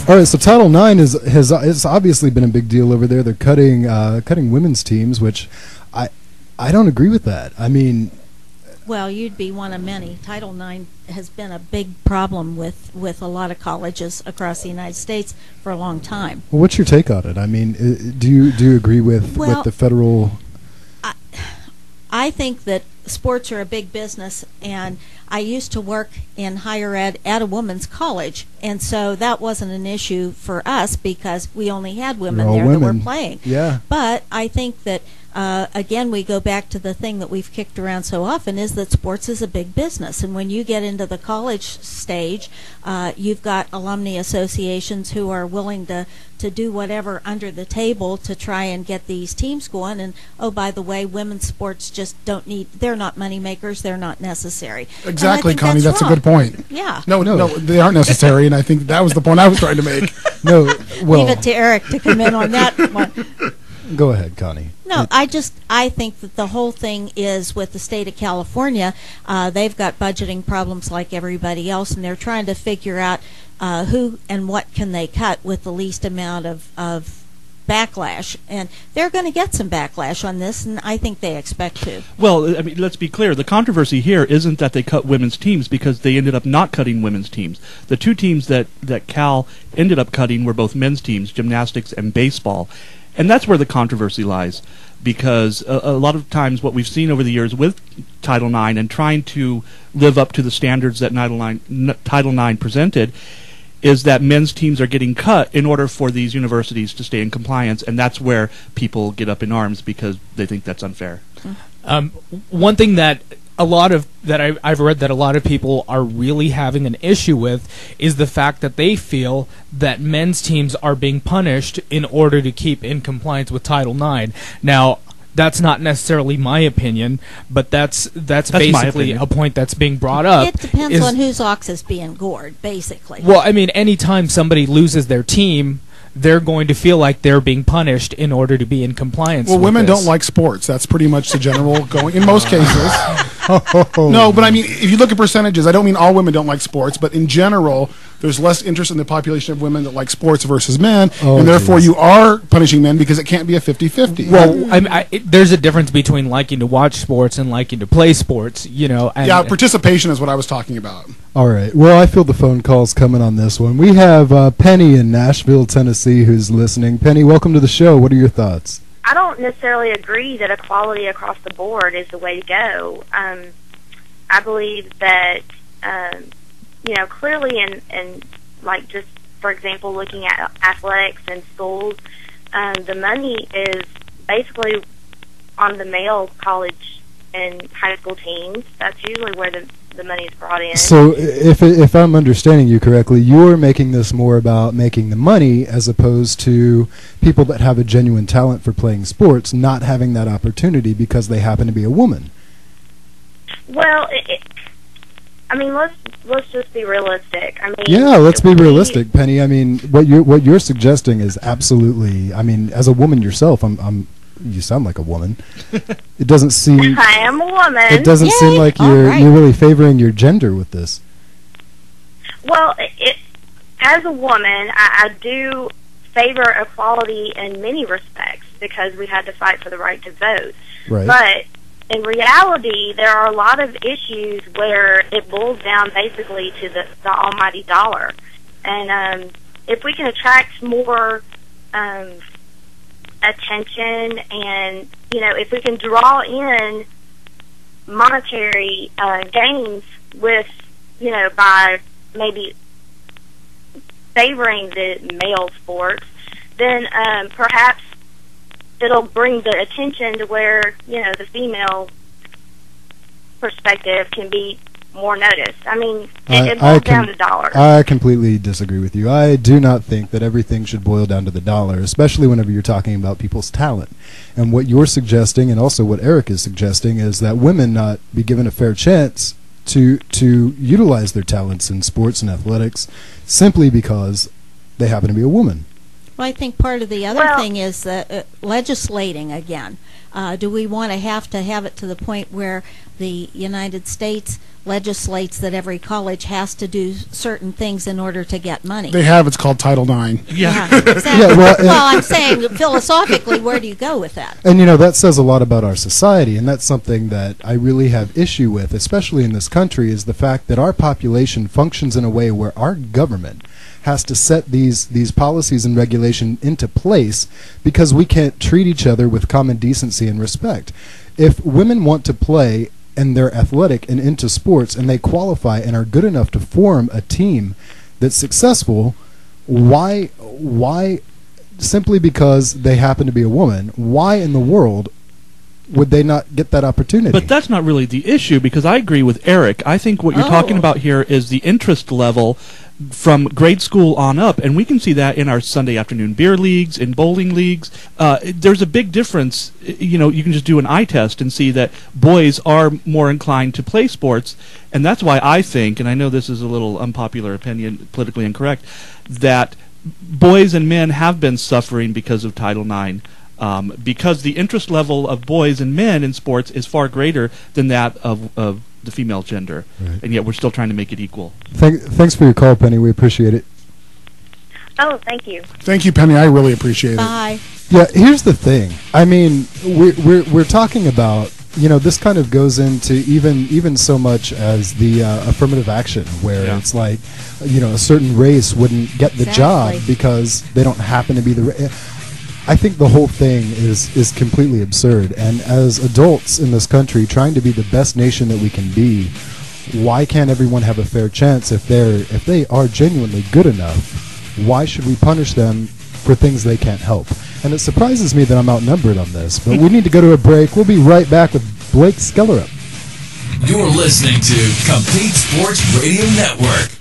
All right, so Title IX has it's obviously been a big deal over there. They're cutting women's teams, which I don't agree with that. I mean, well, you'd be one of many. Title IX has been a big problem with a lot of colleges across the United States for a long time. well, what's your take on it? I mean, do you agree with the federal? I think that sports are a big business, and I used to work in higher ed at a women's college, and so that wasn't an issue for us because we only had women there that were playing. Yeah. But I think that, again, we go back to the thing that we've kicked around so often is that sports is a big business, and when you get into the college stage, you've got alumni associations who are willing to do whatever under the table to try and get these teams going. And oh, by the way, women's sports just don't need, they're not money makers, they're not necessary. Exactly, Connie, that's a good point. Yeah. No, they aren't necessary, and I think that was the point I was trying to make. No, well, leave it to Eric to come in on that one. Go ahead, Connie. No, I think that the whole thing is with the state of California, they've got budgeting problems like everybody else, and they're trying to figure out who and what can they cut with the least amount of backlash, and they're going to get some backlash on this, and I think they expect to. Well, I mean, let's be clear. The controversy here isn't that they cut women's teams because they ended up not cutting women's teams. The two teams that Cal ended up cutting were both men's teams, gymnastics and baseball. And that's where the controversy lies, because a lot of times what we've seen over the years with Title IX and trying to live up to the standards that Title IX presented is that men's teams are getting cut in order for these universities to stay in compliance, and that's where people get up in arms because they think that's unfair. One thing that I've read that a lot of people are really having an issue with is the fact that they feel that men's teams are being punished in order to keep in compliance with Title IX. Now, that's not necessarily my opinion, but that's basically a point that's being brought up. It depends on whose ox is being gored, basically. Well, I mean, anytime somebody loses their team, they're going to feel like they're being punished in order to be in compliance with women this. don't like sports. That's pretty much the general going in most cases. No, but I mean, if you look at percentages, I don't mean all women don't like sports, but in general, there's less interest in the population of women that like sports versus men, and therefore you are punishing men because it can't be a 50-50. Well, there's a difference between liking to watch sports and liking to play sports, you know. And yeah, participation is what I was talking about. All right. Well, I feel the phone calls coming on this one. We have Penny in Nashville, Tennessee, who's listening. Penny, welcome to the show. What are your thoughts? I don't necessarily agree that equality across the board is the way to go. I believe that, clearly in like just, for example, looking at athletics and schools, the money is basically on the male college and high school teams. That's usually where the money is brought in. So if I'm understanding you correctly, you're making this more about making the money as opposed to people that have a genuine talent for playing sports not having that opportunity because they happen to be a woman. Well, I mean, let's just be realistic. I mean, yeah, let's be realistic, Penny. I mean, what you're suggesting is absolutely. I mean, as a woman yourself, you sound like a woman. It doesn't seem. I am a woman. It doesn't seem like you're really favoring your gender with this. Well, as a woman, I do favor equality in many respects because we had to fight for the right to vote. Right. But in reality, there are a lot of issues where it boils down basically to the almighty dollar. And if we can attract more attention and, if we can draw in monetary gains with, by maybe favoring the male sports, then perhaps it'll bring the attention to where, the female perspective can be more noticed. I mean, it boils down to dollars. I completely disagree with you. I do not think that everything should boil down to the dollar, especially whenever you're talking about people's talent. And what you're suggesting, and also what Eric is suggesting, is that women not be given a fair chance to utilize their talents in sports and athletics simply because they happen to be a woman. Well, I think part of the other thing is legislating again. Do we want to have it to the point where the United States legislates that every college has to do certain things in order to get money? They have. It's called Title IX. Yeah, exactly. Yeah, well, I'm saying philosophically, where do you go with that? And that says a lot about our society, and that's something that I really have issue with, especially in this country, is the fact that our population functions in a way where our government has to set these policies and regulation into place because we can't treat each other with common decency and respect. If women want to play and they're athletic and into sports and they qualify and are good enough to form a team that's successful, why simply because they happen to be a woman, why in the world would they not get that opportunity? But that's not really the issue, because I agree with Eric. I think what you're talking about here is the interest level from grade school on up, and we can see that in our Sunday afternoon beer leagues, in bowling leagues. There's a big difference. You can just do an eye test and see that boys are more inclined to play sports, and that's why I think, and I know this is a little unpopular opinion, politically incorrect, that boys and men have been suffering because of Title IX. Because the interest level of boys and men in sports is far greater than that of the female gender, right. And yet we're still trying to make it equal. Thanks for your call, Penny. We appreciate it. Oh, thank you. Thank you, Penny. I really appreciate Bye. it. Yeah, here's the thing. I mean, we're talking about, this kind of goes into even so much as the affirmative action, where it's like, a certain race wouldn't get the job because they don't happen to be the I think the whole thing is completely absurd. And as adults in this country, trying to be the best nation that we can be, why can't everyone have a fair chance if they are genuinely good enough? Why should we punish them for things they can't help? And it surprises me that I'm outnumbered on this, but we need to go to a break. We'll be right back with Blake Skellerup. You're listening to Complete Sports Radio Network.